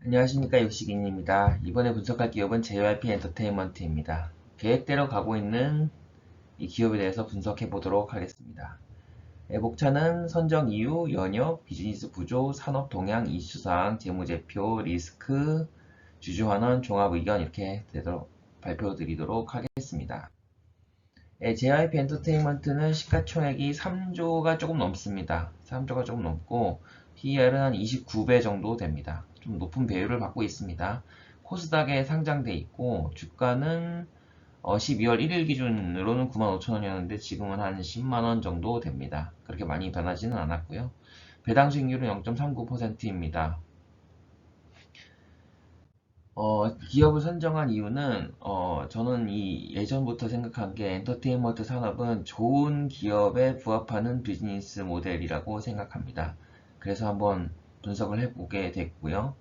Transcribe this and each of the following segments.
안녕하십니까, 육식인입니다. 이번에 분석할 기업은 JYP 엔터테인먼트입니다. 계획대로 가고 있는 이 기업에 대해서 분석해 보도록 하겠습니다. 목차는 선정 이유, 연역, 비즈니스 구조, 산업 동향, 이슈사항, 재무제표, 리스크, 주주환원, 종합의견 이렇게 발표드리도록 하겠습니다. JYP 엔터테인먼트는 시가총액이 3조가 조금 넘습니다. 3조가 조금 넘고 PER은 한 29배 정도 됩니다. 좀 높은 배율을 받고 있습니다. 코스닥에 상장돼 있고 주가는 12월 1일 기준으로는 95,000원이었는데 지금은 한 10만원 정도 됩니다. 그렇게 많이 변하지는 않았고요. 배당 수익률은 0.39%입니다. 기업을 선정한 이유는 저는 이 예전부터 생각한 게 엔터테인먼트 산업은 좋은 기업에 부합하는 비즈니스 모델이라고 생각합니다. 그래서 한번 분석을 해보게 됐고요.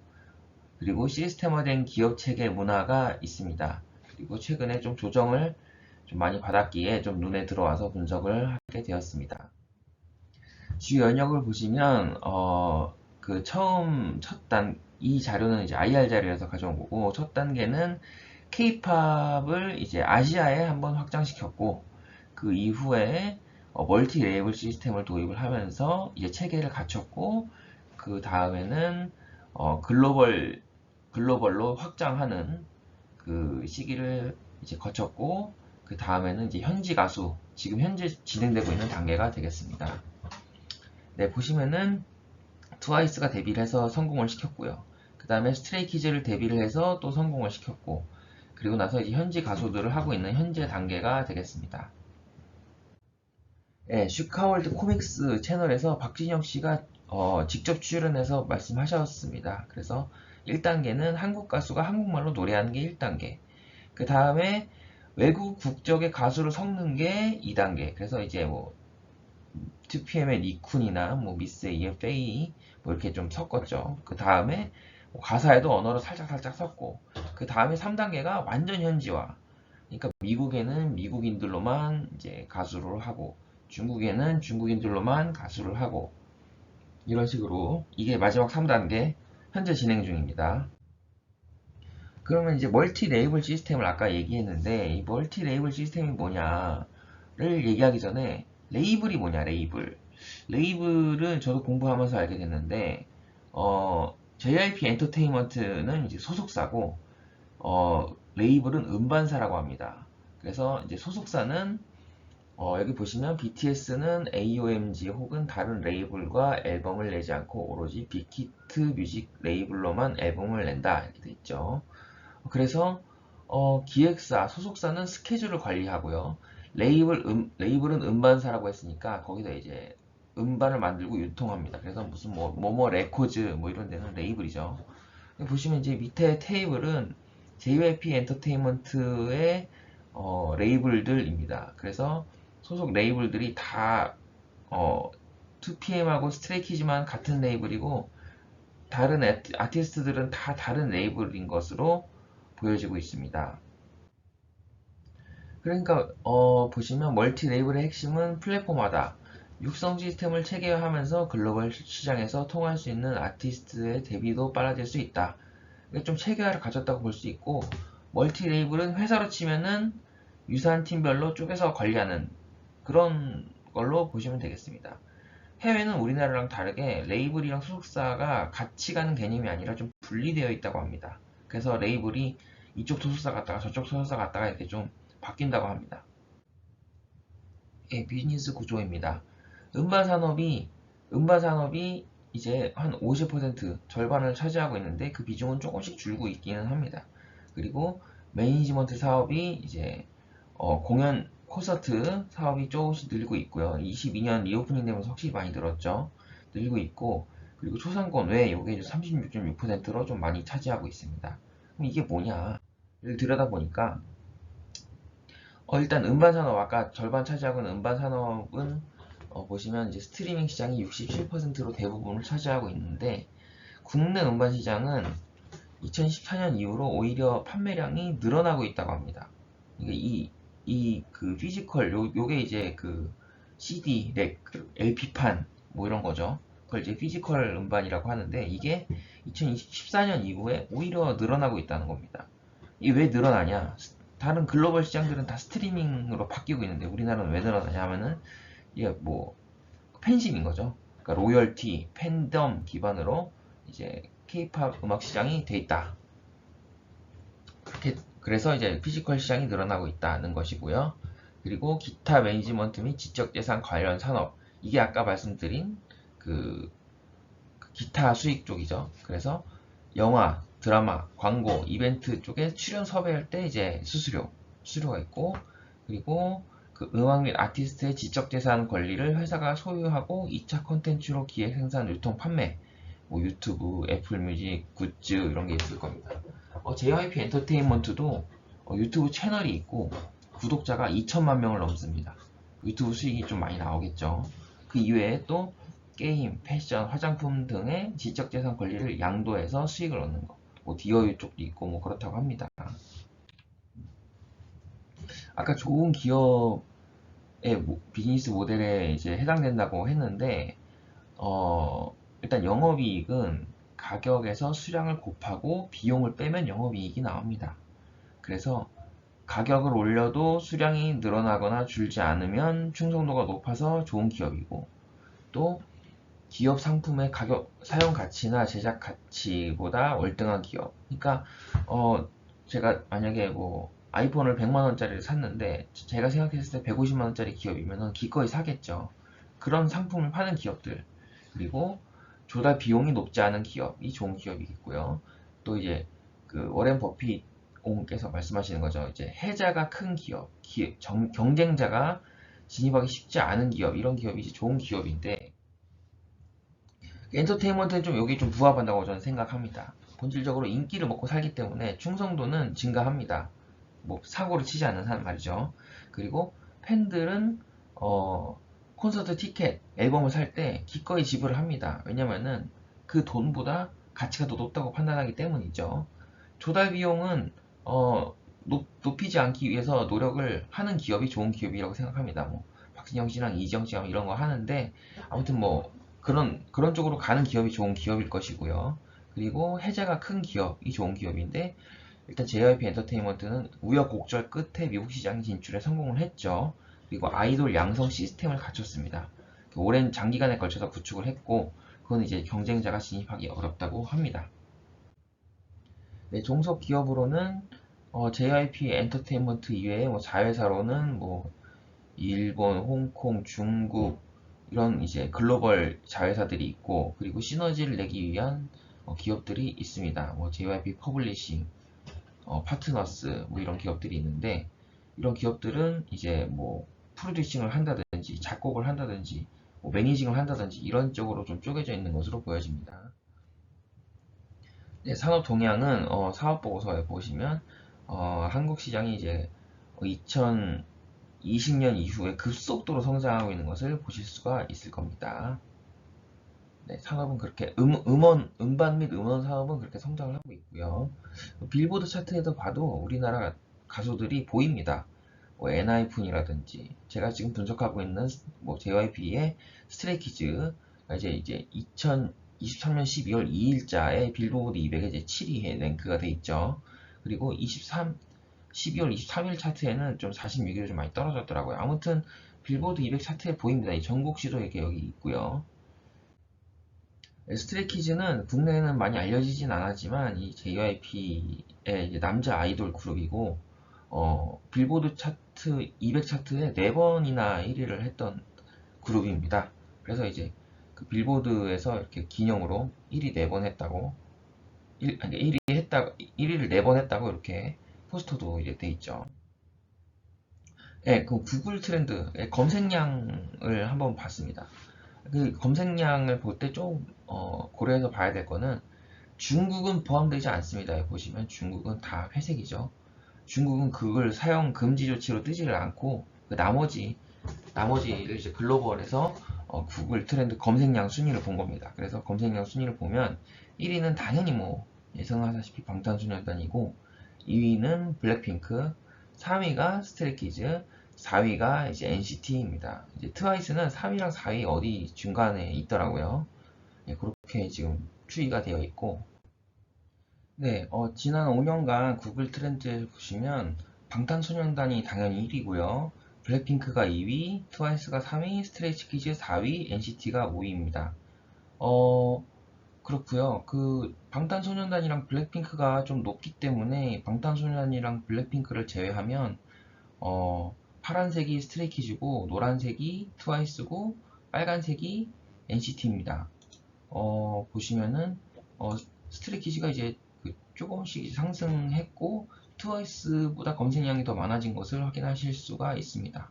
그리고 시스템화된 기업 체계 문화가 있습니다. 그리고 최근에 좀 조정을 좀 많이 받았기에 좀 눈에 들어와서 분석을 하게 되었습니다. 주요 연역을 보시면 그 이 자료는 이제 IR 자료에서 가져온 거고 첫 단계는 K-팝을 이제 아시아에 한번 확장시켰고 그 이후에 멀티 레이블 시스템을 도입을 하면서 이제 체계를 갖췄고 그 다음에는 글로벌로 확장하는 그 시기를 이제 거쳤고 그 다음에는 이제 현지 가수 지금 현재 진행되고 있는 단계가 되겠습니다. 네, 보시면은 트와이스가 데뷔를 해서 성공을 시켰고요. 그 다음에 스트레이키즈를 데뷔를 해서 또 성공을 시켰고 그리고 나서 이제 현지 가수들을 하고 있는 현재 단계가 되겠습니다. 네, 슈카월드 코믹스 채널에서 박진영 씨가 직접 출연해서 말씀하셨습니다. 그래서 1단계는 한국 가수가 한국말로 노래하는 게 1단계. 그 다음에 외국 국적의 가수를 섞는 게 2단계. 그래서 이제 뭐 2PM의 니쿤이나 뭐 미스에이의 페이 뭐 이렇게 좀 섞었죠. 그 다음에 뭐 가사에도 언어를 살짝 섞고 그 다음에 3단계가 완전 현지화. 그러니까 미국에는 미국인들로만 이제 가수를 하고 중국에는 중국인들로만 가수를 하고 이런 식으로 이게 마지막 3단계 현재 진행 중입니다. 그러면 이제 멀티 레이블 시스템을 아까 얘기했는데 이 멀티 레이블 시스템이 뭐냐를 얘기하기 전에 레이블이 뭐냐 레이블은 저도 공부하면서 알게 됐는데 JYP 엔터테인먼트는 이제 소속사고 레이블은 음반사라고 합니다. 그래서 이제 소속사는 여기 보시면 BTS는 AOMG 혹은 다른 레이블과 앨범을 내지 않고 오로지 빅히트 뮤직 레이블로만 앨범을 낸다 이렇게 돼 있죠. 그래서 기획사, 소속사는 스케줄을 관리하고요. 레이블은 음반사라고 했으니까 거기다 이제 음반을 만들고 유통합니다. 그래서 무슨 뭐뭐 레코즈 뭐 이런 데는 레이블이죠. 보시면 이제 밑에 테이블은 JYP 엔터테인먼트의 레이블들입니다. 그래서 소속 레이블들이 다 2PM하고 스트레이키즈만 같은 레이블이고 다른 아티스트들은 다 다른 레이블인 것으로 보여지고 있습니다. 그러니까 보시면 멀티 레이블의 핵심은 플랫폼화다. 육성 시스템을 체계화하면서 글로벌 시장에서 통할 수 있는 아티스트의 데뷔도 빨라질 수 있다. 좀 체계화를 가졌다고 볼 수 있고 멀티 레이블은 회사로 치면은 유사한 팀별로 쪼개서 관리하는 그런 걸로 보시면 되겠습니다. 해외는 우리나라랑 다르게 레이블이랑 소속사가 같이 가는 개념이 아니라 좀 분리되어 있다고 합니다. 그래서 레이블이 이쪽 소속사 갔다가 저쪽 소속사 갔다가 이렇게 좀 바뀐다고 합니다. 예, 비즈니스 구조입니다. 음반 산업이 음반 산업이 이제 한 50% 절반을 차지하고 있는데 그 비중은 조금씩 줄고 있기는 합니다. 그리고 매니지먼트 사업이 이제 공연 콘서트 사업이 조금씩 늘고 있고요. 22년 리오프닝 되면서 확실히 많이 늘었죠. 늘고 있고 그리고 초상권 외에 이게 이제 36.6%로 좀 많이 차지하고 있습니다. 그럼 이게 뭐냐? 를 들여다보니까 일단 음반 산업 아까 절반 차지하고 있는 음반 산업은 보시면 이제 스트리밍 시장이 67%로 대부분을 차지하고 있는데 국내 음반 시장은 2014년 이후로 오히려 판매량이 늘어나고 있다고 합니다. 그러니까 이 그 피지컬 요게 이제 그 CD, 렉, LP판 뭐 이런 거죠. 그걸 이제 피지컬 음반이라고 하는데 이게 2014년 이후에 오히려 늘어나고 있다는 겁니다. 이게 왜 늘어나냐? 다른 글로벌 시장들은 다 스트리밍으로 바뀌고 있는데 우리나라는 왜 늘어나냐 하면은 이게 뭐 팬심인 거죠. 그러니까 로열티, 팬덤 기반으로 이제 K-팝 음악 시장이 돼 있다. 그래서 이제 피지컬 시장이 늘어나고 있다는 것이고요. 그리고 기타 매니지먼트 및 지적재산 관련 산업, 이게 아까 말씀드린 그 기타 수익 쪽이죠. 그래서 영화, 드라마, 광고, 이벤트 쪽에 출연 섭외할 때 이제 수수료가 있고, 그리고 그 음악 및 아티스트의 지적재산 권리를 회사가 소유하고 2차 콘텐츠로 기획, 생산, 유통, 판매, 뭐 유튜브, 애플뮤직, 굿즈 이런 게 있을 겁니다. JYP 엔터테인먼트도 유튜브 채널이 있고 구독자가 2천만 명을 넘습니다. 유튜브 수익이 좀 많이 나오겠죠. 그 이외에 또 게임, 패션, 화장품 등의 지적재산 권리를 양도해서 수익을 얻는 거. 뭐 디어유 쪽도 있고 뭐 그렇다고 합니다. 아까 좋은 기업의 비즈니스 모델에 이제 해당된다고 했는데 일단 영업이익은 가격에서 수량을 곱하고 비용을 빼면 영업이익이 나옵니다. 그래서 가격을 올려도 수량이 늘어나거나 줄지 않으면 충성도가 높아서 좋은 기업이고, 또 기업 상품의 가격, 사용 가치나 제작 가치보다 월등한 기업. 그러니까 제가 만약에 뭐 아이폰을 100만 원짜리를 샀는데 제가 생각했을 때 150만 원짜리 기업이면 기꺼이 사겠죠. 그런 상품을 파는 기업들, 그리고 조달 비용이 높지 않은 기업이 좋은 기업이겠고요. 또 이제 그 워렌 버핏 옹께서 말씀하시는 거죠. 이제 해자가 큰 기업, 경쟁자가 진입하기 쉽지 않은 기업, 이런 기업이 이제 좋은 기업인데, 엔터테인먼트는 좀 여기 좀 부합한다고 저는 생각합니다. 본질적으로 인기를 먹고 살기 때문에 충성도는 증가합니다. 뭐 사고를 치지 않는 사람 말이죠. 그리고 팬들은 콘서트 티켓, 앨범을 살 때 기꺼이 지불을 합니다. 왜냐면은 그 돈보다 가치가 더 높다고 판단하기 때문이죠. 조달 비용은 높이지 않기 위해서 노력을 하는 기업이 좋은 기업이라고 생각합니다. 뭐 박진영 씨랑 이지영 씨랑 이런 거 하는데 아무튼 뭐 그런 쪽으로 가는 기업이 좋은 기업일 것이고요. 그리고 해자가 큰 기업이 좋은 기업인데, 일단 JYP 엔터테인먼트는 우여곡절 끝에 미국 시장 진출에 성공을 했죠. 그리고 아이돌 양성 시스템을 갖췄습니다. 오랜 장기간에 걸쳐서 구축을 했고, 그건 이제 경쟁자가 진입하기 어렵다고 합니다. 네, 종속 기업으로는 JYP 엔터테인먼트 이외에 뭐 자회사로는 뭐 일본, 홍콩, 중국 이런 이제 글로벌 자회사들이 있고, 그리고 시너지를 내기 위한 기업들이 있습니다. 뭐 JYP 퍼블리싱, 파트너스 뭐 이런 기업들이 있는데, 이런 기업들은 이제 뭐 프로듀싱을 한다든지 작곡을 한다든지 뭐 매니징을 한다든지 이런 쪽으로 좀 쪼개져 있는 것으로 보여집니다. 네, 산업 동향은 사업 보고서에 보시면 한국 시장이 이제 2020년 이후에 급속도로 성장하고 있는 것을 보실 수가 있을 겁니다. 네, 산업은 그렇게 음반 및 음원 사업은 그렇게 성장을 하고 있고요. 빌보드 차트에도 봐도 우리나라 가수들이 보입니다. 뭐 엔하이픈이라든지 제가 지금 분석하고 있는 뭐 JYP의 스트레이키즈, 이제 2023년 12월 2일자에 빌보드 200에 이제 7위에 랭크가 돼 있죠. 그리고 12월 23일 차트에는 좀 46위로 좀 많이 떨어졌더라고요. 아무튼 빌보드 200 차트에 보입니다. 이 전국시도 이렇게 여기 있고요. 스트레이키즈는 국내에는 많이 알려지진 않았지만 이 JYP의 남자 아이돌 그룹이고, 빌보드 차트 200 차트에 4번이나 1위를 했던 그룹입니다. 그래서 이제 그 빌보드에서 이렇게 기념으로 1위 4번 했다고, 1위를 4번 했다고 이렇게 포스터도 이제 돼 있죠. 네, 그 구글 트렌드 검색량을 한번 봤습니다. 그 검색량을 볼 때 좀 고려해서 봐야 될 거는, 중국은 포함되지 않습니다. 보시면 중국은 다 회색이죠. 중국은 그걸 사용 금지 조치로 뜨지를 않고 그 나머지를 이제 글로벌에서 구글 트렌드 검색량 순위를 본 겁니다. 그래서 검색량 순위를 보면 1위는 당연히 뭐 예상하다시피 방탄소년단이고, 2위는 블랙핑크, 3위가 스트레이키즈, 4위가 이제 NCT입니다. 이제 트와이스는 3위랑 4위 어디 중간에 있더라고요. 예, 그렇게 지금 추이가 되어 있고, 네, 지난 5년간 구글 트렌드 보시면 방탄소년단이 당연히 1위고요. 블랙핑크가 2위, 트와이스가 3위, 스트레이키즈 4위, NCT가 5위입니다. 어, 그렇고요. 그 방탄소년단이랑 블랙핑크가 좀 높기 때문에 방탄소년단이랑 블랙핑크를 제외하면 파란색이 스트레이키즈고 노란색이 트와이스고 빨간색이 NCT입니다. 보시면은 스트레이키즈가 이제 그 조금씩 상승했고 트와이스보다 검색량이 더 많아진 것을 확인하실 수가 있습니다.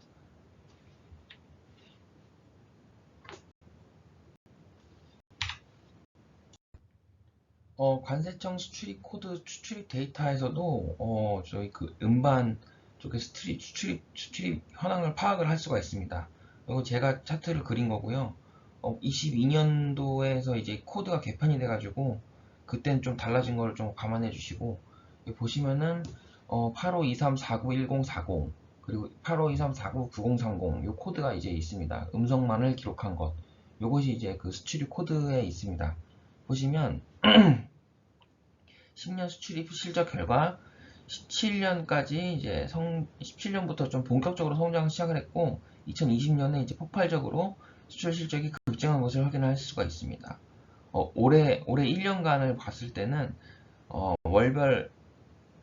관세청 수출입 코드 추출입 데이터에서도 저희 그 음반 쪽에 수출입 현황을 파악을 할 수가 있습니다. 이거 제가 차트를 그린 거고요. 22년도에서 이제 코드가 개편이 돼가지고 그땐 좀 달라진 걸 좀 감안해 주시고 여기 보시면은 8523491040 그리고 8523499030 요 코드가 이제 있습니다. 음성만을 기록한 것. 요것이 이제 그 수출입 코드에 있습니다. 보시면 10년 수출입 실적 결과 17년까지 이제 17년부터 좀 본격적으로 성장 시작을 했고 2020년에 이제 폭발적으로 수출 실적이 급증한 것을 확인할 수가 있습니다. 올해 1년간을 봤을 때는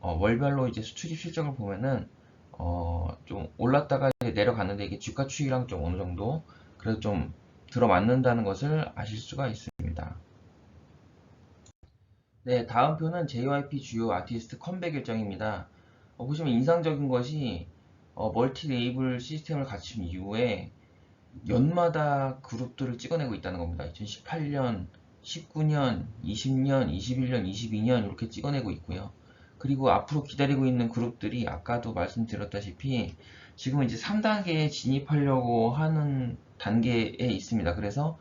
월별로 이제 수출입 실적을 보면은 좀 올랐다가 이제 내려갔는데 이게 주가 추이랑 좀 어느 정도 그래도 좀 들어맞는다는 것을 아실 수가 있습니다. 네, 다음 표는 JYP 주요 아티스트 컴백 일정입니다. 보시면 인상적인 것이 멀티 레이블 시스템을 갖춘 이후에 연마다 그룹들을 찍어내고 있다는 겁니다. 2018년, 19년, 20년, 21년, 22년 이렇게 찍어내고 있고요. 그리고 앞으로 기다리고 있는 그룹들이 아까도 말씀드렸다시피 지금 이제 3단계에 진입하려고 하는 단계에 있습니다. 그래서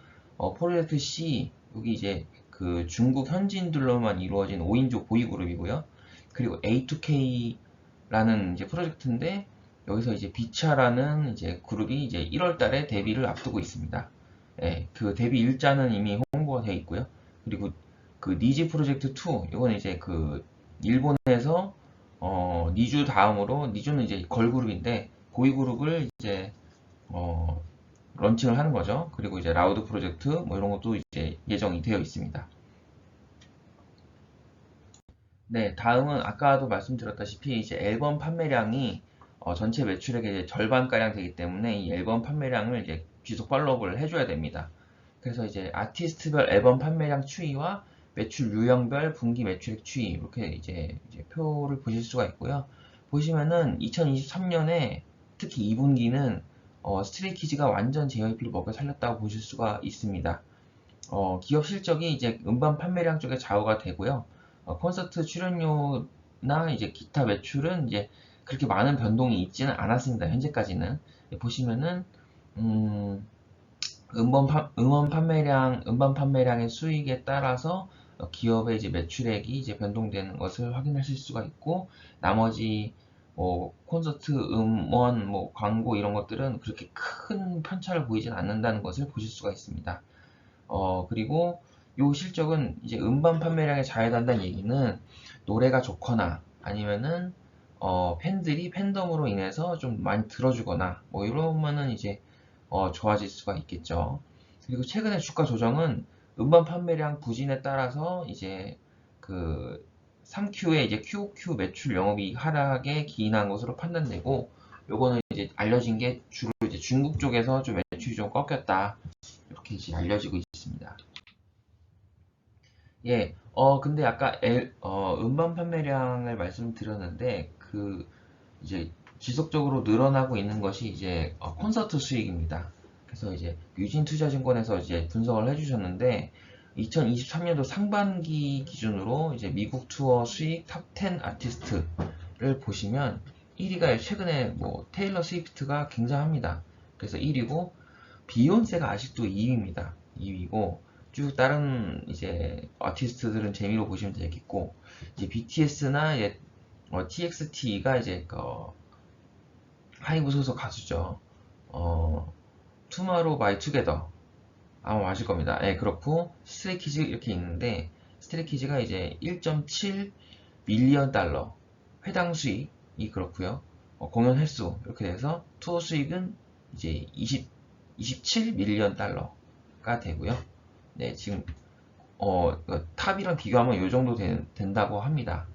프로젝트 C 여기 이제 그 중국 현지인들로만 이루어진 5인조 보이그룹이고요. 그리고 A2K라는 이제 프로젝트인데 여기서 이제 비차라는 이제 그룹이 이제 1월 달에 데뷔를 앞두고 있습니다. 예, 그 데뷔 일자는 이미 홍보가 되어 있고요. 그리고 그 니지 프로젝트 2, 이건 이제 그 일본에서 니주 다음으로 니주는 이제 걸그룹인데 보이그룹을 이제 어, 런칭을 하는 거죠. 그리고 이제 라우드 프로젝트 뭐 이런 것도 이제 예정이 되어 있습니다. 네, 다음은 아까도 말씀드렸다시피 이제 앨범 판매량이 전체 매출액의 이제 절반가량 되기 때문에 이 앨범 판매량을 이제 지속 팔로우를 해줘야 됩니다. 그래서 이제 아티스트별 앨범 판매량 추이와 매출 유형별 분기 매출액 추이 이렇게 이제 표를 보실 수가 있고요. 보시면은 2023년에 특히 2분기는 스트레이키즈가 완전 JYP를 먹여 살렸다고 보실 수가 있습니다. 기업 실적이 이제 음반 판매량 쪽에 좌우가 되고요. 콘서트 출연료나 이제 기타 매출은 이제 그렇게 많은 변동이 있지는 않았습니다. 현재까지는. 보시면은, 음, 음반 판매량의 수익에 따라서 기업의 이제 매출액이 이제 변동되는 것을 확인하실 수가 있고, 나머지 콘서트, 음원, 뭐 광고 이런 것들은 그렇게 큰 편차를 보이진 않는다는 것을 보실 수가 있습니다. 그리고 요 실적은 이제 음반 판매량에 좌해된다는 얘기는 노래가 좋거나 아니면은 팬들이 팬덤으로 인해서 좀 많이 들어주거나 뭐 이러면은 이제 좋아질 수가 있겠죠. 그리고 최근에 주가 조정은 음반 판매량 부진에 따라서 이제 그 3Q의 이제 QOQ 매출 영업이익 하락에 기인한 것으로 판단되고 요거는 이제 알려진 게 주로 이제 중국 쪽에서 좀 매출이 좀 꺾였다 이렇게 이제 알려지고 있습니다. 예, 근데 아까 음반 판매량을 말씀드렸는데, 그, 이제 지속적으로 늘어나고 있는 것이 이제 콘서트 수익입니다. 그래서 이제 유진투자증권에서 이제 분석을 해주셨는데, 2023년도 상반기 기준으로 이제 미국 투어 수익 탑 10 아티스트를 보시면 1위가 최근에 뭐 테일러 스위프트가 굉장합니다. 그래서 1위고, 비욘세가 아직도 2위입니다. 2위고 쭉 다른 이제 아티스트들은 재미로 보시면 되겠고 이제 BTS나 이제 TXT가 이제 그 하이브 소속 가수죠. 투마로우 바이 투게더 아마 맞을 겁니다. 예, 그렇고 스트레이키즈 이렇게 있는데 스트레이키즈가 이제 1.7 밀리언 달러 회당 수익이 그렇고요. 공연 횟수 이렇게 돼서 투어 수익은 이제 27 밀리언 달러가 되고요. 네, 지금 탑이랑 비교하면 이 정도 된다고 합니다.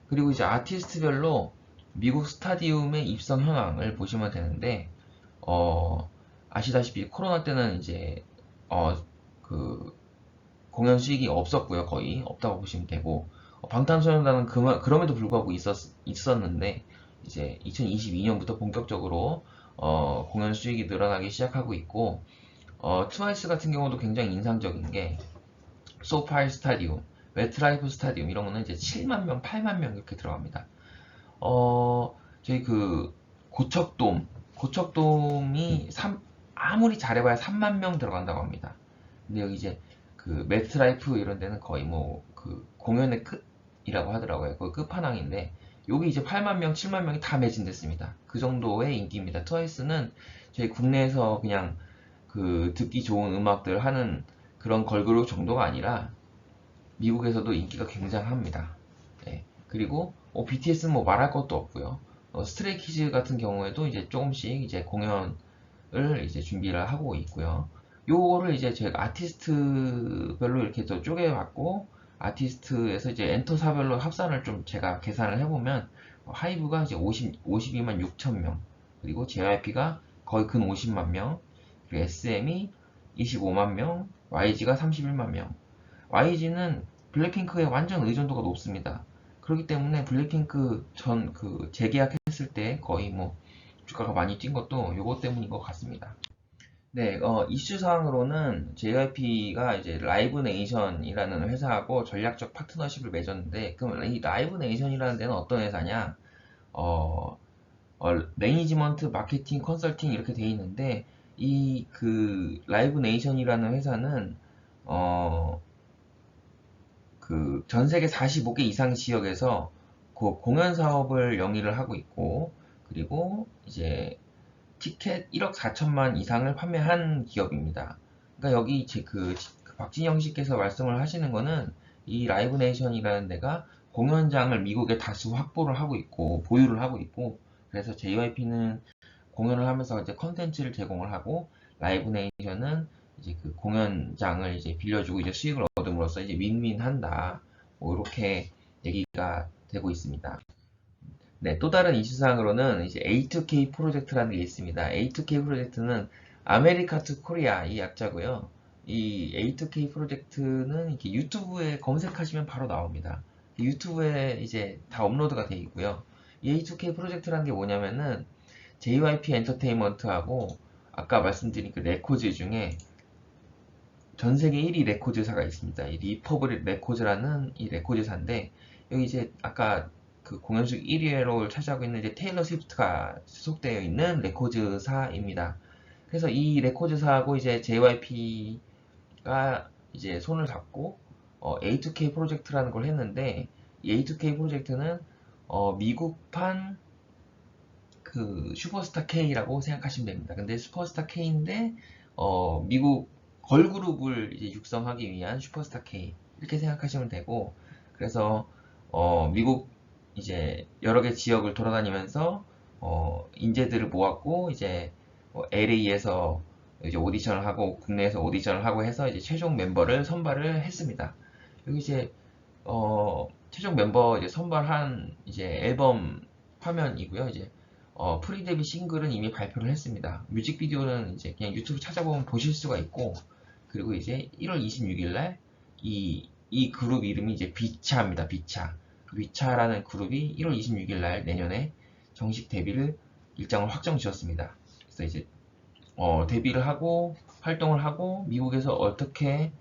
그리고 이제 아티스트별로 미국 스타디움의 입성 현황을 보시면 되는데 아시다시피 코로나 때는 이제 그 공연 수익이 없었고요. 거의 없다고 보시면 되고 방탄소년단은 그럼에도 불구하고 있었는데 이제 2022년부터 본격적으로 공연 수익이 늘어나기 시작하고 있고 트와이스 같은 경우도 굉장히 인상적인 게 소파이 스타디움, 웨트라이프 스타디움 이런 거는 이제 7만 명, 8만 명 이렇게 들어갑니다. 저희 그 고척돔이 아무리 잘해봐야 3만 명 들어간다고 합니다. 근데 여기 이제 그 매트라이프 이런 데는 거의 뭐 그 공연의 끝이라고 하더라고요. 그 끝판왕인데 여기 이제 8만 명, 7만 명이 다 매진됐습니다. 그 정도의 인기입니다. 트와이스는 저희 국내에서 그냥 그 듣기 좋은 음악들 하는 그런 걸그룹 정도가 아니라 미국에서도 인기가 굉장합니다. 네. 그리고 BTS는 뭐 말할 것도 없고요. 스트레이키즈 같은 경우에도 이제 조금씩 이제 공연을 이제 준비를 하고 있고요. 요거를 이제 제가 아티스트별로 이렇게 또 쪼개봤고 아티스트에서 이제 엔터사별로 합산을 좀 제가 계산을 해보면 하이브가 이제 52만 6천 명 그리고 JYP가 거의 근 50만 명 그리고 SM이 25만 명 YG가 31만 명 YG는 블랙핑크에 완전 의존도가 높습니다. 그렇기 때문에 블랙핑크 전 재계약했을 때 거의 뭐 주가가 많이 뛴 것도 요거 때문인 것 같습니다. 네, 이슈 사항으로는 JYP가 이제 라이브 네이션이라는 회사하고 전략적 파트너십을 맺었는데, 그럼 이 라이브 네이션이라는 데는 어떤 회사냐? 어, 매니지먼트, 마케팅, 컨설팅 이렇게 돼 있는데, 이 그 라이브 네이션이라는 회사는 그 전 세계 45개 이상 지역에서 그 공연 사업을 영위를 하고 있고, 그리고 이제 티켓 1억 4천만 이상을 판매한 기업입니다. 그러니까 여기 그 박진영 씨께서 말씀을 하시는 거는 이 라이브 네이션이라는 데가 공연장을 미국에 다수 확보를 하고 있고 보유를 하고 있고 그래서 JYP는 공연을 하면서 이제 컨텐츠를 제공을 하고 라이브 네이션은 이제 그 공연장을 이제 빌려주고 이제 수익을 얻음으로써 이제 윈윈한다. 뭐 이렇게 얘기가 되고 있습니다. 네, 또 다른 이슈사항으로는 이제 A2K 프로젝트라는 게 있습니다. A2K 프로젝트는 아메리카 투 코리아 이 약자고요. 이 A2K 프로젝트는 이렇게 유튜브에 검색하시면 바로 나옵니다. 유튜브에 이제 다 업로드가 되어 있고요. 이 A2K 프로젝트라는 게 뭐냐면은 JYP 엔터테인먼트하고 아까 말씀드린 그 레코즈 중에 전 세계 1위 레코드사가 있습니다. 이 리퍼블릭 레코드라는 이 레코드사인데 여기 이제 아까 그 공연수 1위를 차지하고 있는 이제 테일러 스위프트가 소속되어 있는 레코드사입니다. 그래서 이 레코드사하고 이제 JYP가 이제 손을 잡고 A2K 프로젝트라는 걸 했는데 이 A2K 프로젝트는 미국판 그 슈퍼스타 K라고 생각하시면 됩니다. 근데 슈퍼스타 K인데 미국 걸그룹을 이제 육성하기 위한 슈퍼스타 K 이렇게 생각하시면 되고 그래서 미국 이제 여러 개 지역을 돌아다니면서 인재들을 모았고 이제 LA에서 이제 오디션을 하고 국내에서 오디션을 하고 해서 이제 최종 멤버를 선발을 했습니다. 여기 이제 최종 멤버 이제 선발한 이제 앨범 화면이고요. 이제 프리 데뷔 싱글은 이미 발표를 했습니다. 뮤직비디오는 이제 그냥 유튜브 찾아보면 보실 수가 있고 그리고 이제 1월 26일 날 이 그룹 이름이 이제 비차입니다. 비차. 그 비차라는 그룹이 1월 26일 날 내년에 정식 데뷔를 일정을 확정 지었습니다. 그래서 이제 데뷔를 하고 활동을 하고 미국에서 어떻게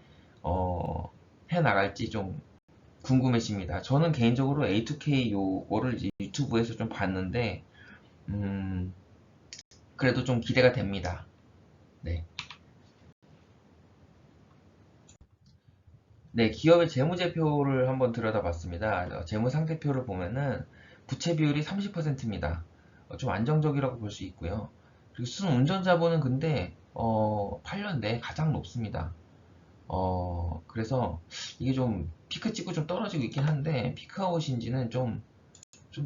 해 나갈지 좀 궁금해집니다. 저는 개인적으로 A2K 요거를 이제 유튜브에서 좀 봤는데 그래도 좀 기대가 됩니다. 네. 네, 기업의 재무제표를 한번 들여다봤습니다. 재무상태표를 보면은 부채 비율이 30%입니다. 좀 안정적이라고 볼 수 있고요. 그리고 순운전자본은 근데 8년 내 가장 높습니다. 그래서 이게 좀 피크 찍고 좀 떨어지고 있긴 한데 피크아웃인지는 좀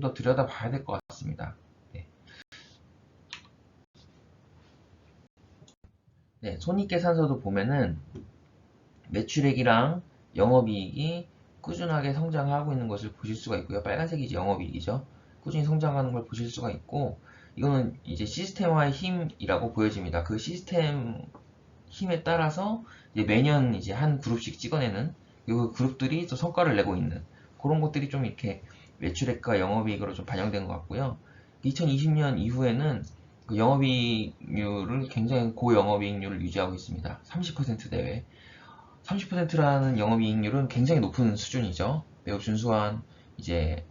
더 들여다 봐야 될 것 같습니다. 네. 네, 손익계산서도 보면은 매출액이랑 영업이익이 꾸준하게 성장하고 있는 것을 보실 수가 있고요. 빨간색이 이제 영업이익이죠. 꾸준히 성장하는 걸 보실 수가 있고, 이거는 이제 시스템화의 힘이라고 보여집니다. 그 시스템 힘에 따라서 이제 매년 이제 한 그룹씩 찍어내는 그 그룹들이 또 성과를 내고 있는 그런 것들이 좀 이렇게 매출액과 영업이익으로 좀 반영된 것 같고요. 2020년 이후에는 그 영업이익률을 굉장히 고영업이익률을 유지하고 있습니다. 30% 내외. 30%라는 영업이익률은 굉장히 높은 수준이죠. 매우 준수한 이제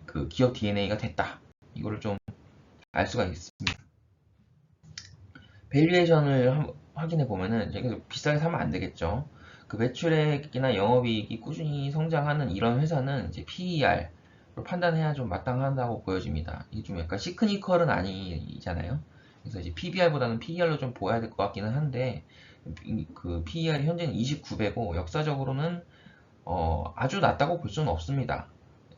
그 기업 DNA가 됐다. 이거를 좀 알 수가 있습니다. 밸류에이션을 확인해 보면은 이제 비싸게 사면 안 되겠죠. 그 매출액이나 영업이익이 꾸준히 성장하는 이런 회사는 이제 PER로 판단해야 좀 마땅하다고 보여집니다. 이게 좀 약간 시크니컬은 아니잖아요. 그래서 이제 PBR보다는 PER로 좀 보아야 될 것 같기는 한데 그 PER이 현재는 29배고 역사적으로는 아주 낮다고 볼 수는 없습니다.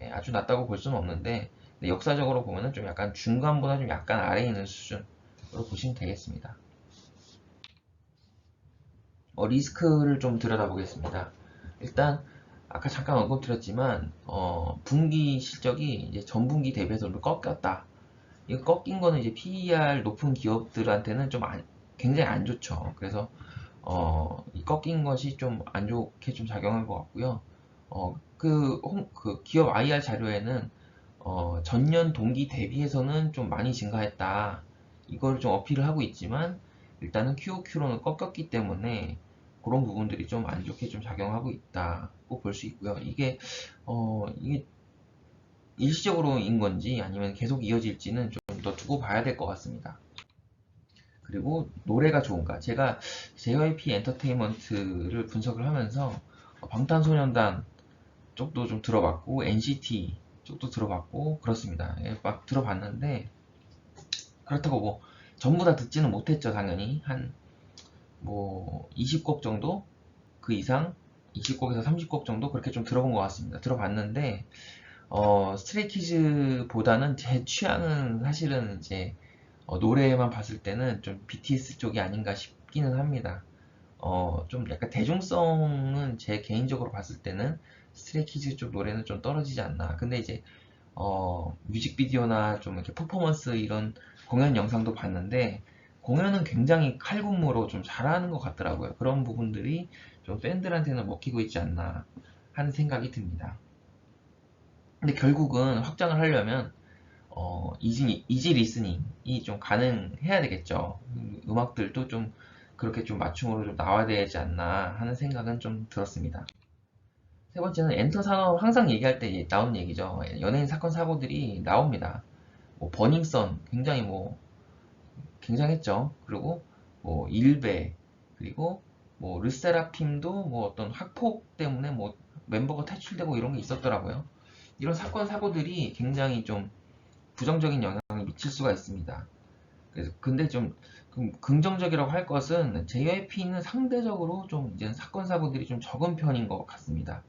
예, 아주 낮다고 볼 수는 없는데 역사적으로 보면은 좀 약간 중간보다 좀 약간 아래에 있는 수준으로 보시면 되겠습니다. 리스크를 좀 들여다보겠습니다. 일단 아까 잠깐 언급드렸지만 분기 실적이 이제 전분기 대비해서 좀 꺾였다. 이거 꺾인 거는 이제 PER 높은 기업들한테는 좀 굉장히 안 좋죠. 그래서 이 꺾인 것이 좀 안 좋게 좀 작용한 것 같고요. 그 기업 IR 자료에는 전년 동기 대비해서는 좀 많이 증가했다. 이걸 좀 어필을 하고 있지만 일단은 QOQ로는 꺾였기 때문에 그런 부분들이 좀 안 좋게 좀 작용하고 있다고 볼 수 있고요. 이게 일시적으로인 건지 아니면 계속 이어질지는 좀 더 두고 봐야 될 것 같습니다. 그리고 노래가 좋은가? 제가 JYP 엔터테인먼트를 분석을 하면서 방탄소년단 쪽도 좀 들어봤고 NCT 쪽도 들어봤고 그렇습니다. 예, 막 들어봤는데 그렇다고 뭐 전부 다 듣지는 못했죠. 당연히 한 뭐 20곡 정도 그 이상 20곡에서 30곡 정도 그렇게 좀 들어본 것 같습니다. 들어봤는데 스트레이키즈보다는 제 취향은 사실은 이제 노래만 봤을 때는 좀 BTS 쪽이 아닌가 싶기는 합니다. 좀 약간 대중성은 제 개인적으로 봤을 때는 스트레이키즈 쪽 노래는 좀 떨어지지 않나. 근데 이제 뮤직비디오나 좀 이렇게 퍼포먼스 이런 공연 영상도 봤는데 공연은 굉장히 칼군무로 좀 잘하는 것 같더라고요. 그런 부분들이 좀 팬들한테는 먹히고 있지 않나 하는 생각이 듭니다. 근데 결국은 확장을 하려면 이지 리스닝이 좀 가능해야 되겠죠. 음악들도 좀 그렇게 좀 맞춤으로 좀 나와야 되지 않나 하는 생각은 좀 들었습니다. 세 번째는 엔터 산업 항상 얘기할 때 나오는 얘기죠. 연예인 사건 사고들이 나옵니다. 뭐 버닝썬 굉장히 뭐 굉장했죠. 그리고 뭐 일베 그리고 뭐 르세라핌도 뭐 어떤 학폭 때문에 뭐 멤버가 탈출되고 이런 게 있었더라고요. 이런 사건 사고들이 굉장히 좀 부정적인 영향을 미칠 수가 있습니다. 그래서 근데 좀 긍정적이라고 할 것은 JYP는 상대적으로 좀 이제 사건 사고들이 좀 적은 편인 것 같습니다.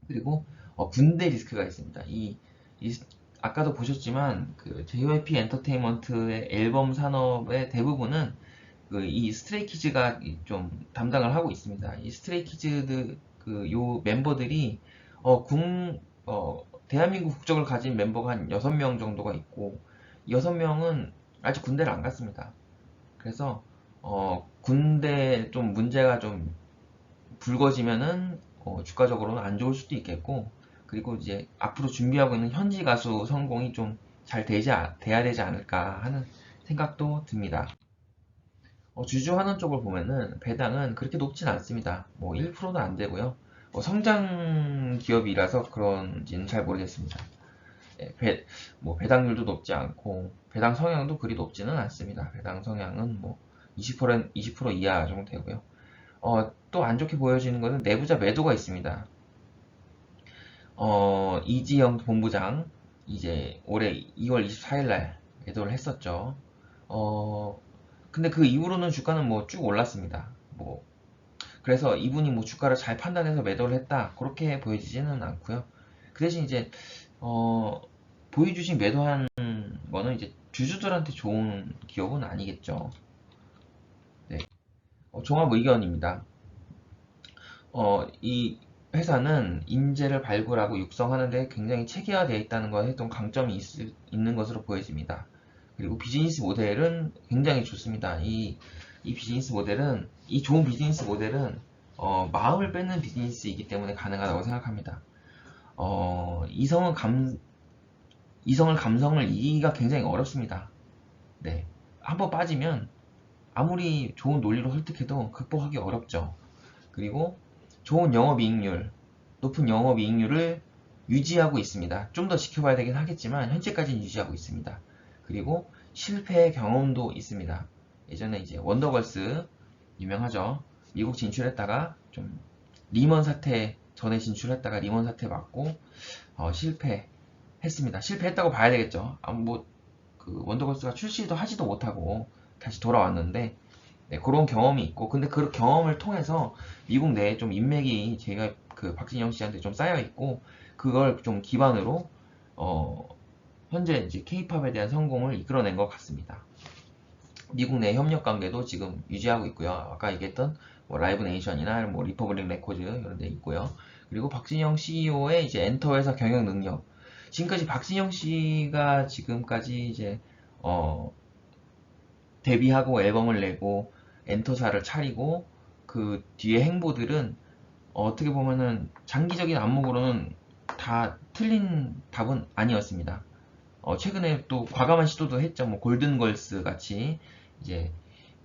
그리고 군대 리스크가 있습니다. 이 아까도 보셨지만 그 JYP 엔터테인먼트의 앨범 산업의 대부분은 이 스트레이키즈가 좀 담당을 하고 있습니다. 이 스트레이키즈들 그 요 멤버들이 대한민국 국적을 가진 멤버가 한 6명 정도가 있고 6명은 아직 군대를 안 갔습니다. 그래서 군대 좀 문제가 좀 불거지면은 주가적으로는 안 좋을 수도 있겠고 그리고 이제 앞으로 준비하고 있는 현지 가수 성공이 좀 잘 돼야 되지 않을까 하는 생각도 듭니다. 주주환원 쪽을 보면은 배당은 그렇게 높진 않습니다. 뭐 1%도 안 되고요. 성장 기업이라서 그런지는 잘 모르겠습니다. 예, 뭐 배당률도 높지 않고 배당 성향도 그리 높지는 않습니다. 배당 성향은 뭐 20% 이하 정도 되고요. 또 안 좋게 보여지는 것은 내부자 매도가 있습니다. 이지영 본부장 이제 올해 2월 24일 날 매도를 했었죠. 근데 그 이후로는 주가는 뭐 쭉 올랐습니다. 뭐 그래서 이분이 뭐 주가를 잘 판단해서 매도를 했다 그렇게 보여지지는 않고요. 그 대신 이제 보유주식 매도한 거는 이제 주주들한테 좋은 기업은 아니겠죠. 네. 종합 의견입니다. 이 회사는 인재를 발굴하고 육성하는데 굉장히 체계화되어 있다는 것에 좀 강점이 있는 것으로 보여집니다. 그리고 비즈니스 모델은 굉장히 좋습니다. 이 비즈니스 모델은, 이 좋은 비즈니스 모델은 마음을 뺏는 비즈니스이기 때문에 가능하다고 생각합니다. 이성을 감성을 이기기가 굉장히 어렵습니다. 네. 한번 빠지면 아무리 좋은 논리로 설득해도 극복하기 어렵죠. 그리고 좋은 영업이익률, 높은 영업이익률을 유지하고 있습니다. 좀 더 지켜봐야 되긴 하겠지만 현재까지는 유지하고 있습니다. 그리고 실패의 경험도 있습니다. 예전에 이제 원더걸스 유명하죠. 미국 진출했다가 좀 리먼 사태 전에 진출했다가 리먼 사태 맞고 실패했습니다. 실패했다고 봐야 되겠죠. 그 원더걸스가 출시도 하지도 못하고 다시 돌아왔는데 네, 그런 경험이 있고, 근데 그 경험을 통해서 미국 내에 좀 인맥이 제가 그 박진영 씨한테 좀 쌓여 있고, 그걸 좀 기반으로 현재 이제 K-팝에 대한 성공을 이끌어낸 것 같습니다. 미국 내 협력 관계도 지금 유지하고 있고요. 아까 얘기했던 뭐 라이브 네이션이나 뭐 리퍼블릭 레코드 이런 데 있고요. 그리고 박진영 CEO의 이제 엔터 회사 경영 능력. 지금까지 박진영 씨가 지금까지 이제 데뷔하고 앨범을 내고 엔터사를 차리고 그 뒤에 행보들은 어떻게 보면은 장기적인 안목으로는 다 틀린 답은 아니었습니다. 최근에 또 과감한 시도도 했죠. 뭐 골든걸스 같이 이제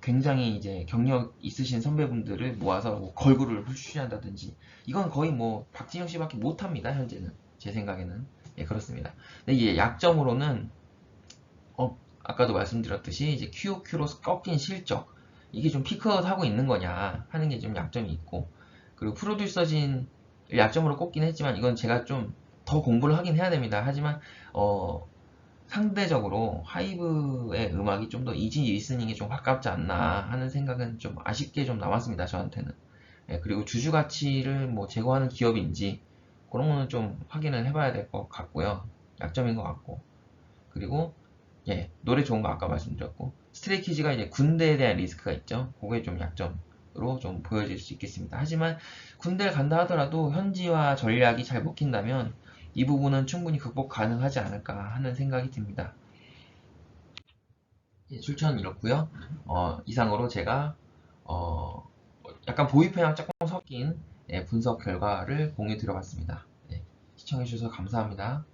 굉장히 이제 경력 있으신 선배분들을 모아서 뭐 걸그룹을 출시한다든지 이건 거의 뭐 박진영 씨밖에 못합니다. 현재는 제 생각에는 예 그렇습니다. 근데 이게 약점으로는 아까도 말씀드렸듯이 이제 QOQ로 꺾인 실적 이게 좀 피크아웃 하고 있는 거냐 하는 게 좀 약점이 있고 그리고 프로듀서진 약점으로 꼽긴 했지만 이건 제가 좀 더 공부를 하긴 해야 됩니다. 하지만 상대적으로 하이브의 음악이 좀 더 이지 리스닝에 좀 가깝지 않나 하는 생각은 좀 아쉽게 좀 남았습니다. 저한테는. 예, 그리고 주주 가치를 뭐 제거하는 기업인지 그런 거는 좀 확인을 해봐야 될 것 같고요. 약점인 것 같고 그리고 예, 노래 좋은 거 아까 말씀드렸고 스트레이키즈가 이제 군대에 대한 리스크가 있죠. 그게 좀 약점으로 좀 보여질 수 있겠습니다. 하지만 군대를 간다 하더라도 현지화 전략이 잘 먹힌다면 이 부분은 충분히 극복 가능하지 않을까 하는 생각이 듭니다. 예, 출처는 이렇고요. 이상으로 제가 약간 보이표랑 조금 섞인 예, 분석 결과를 공유 드려봤습니다. 예, 시청해주셔서 감사합니다.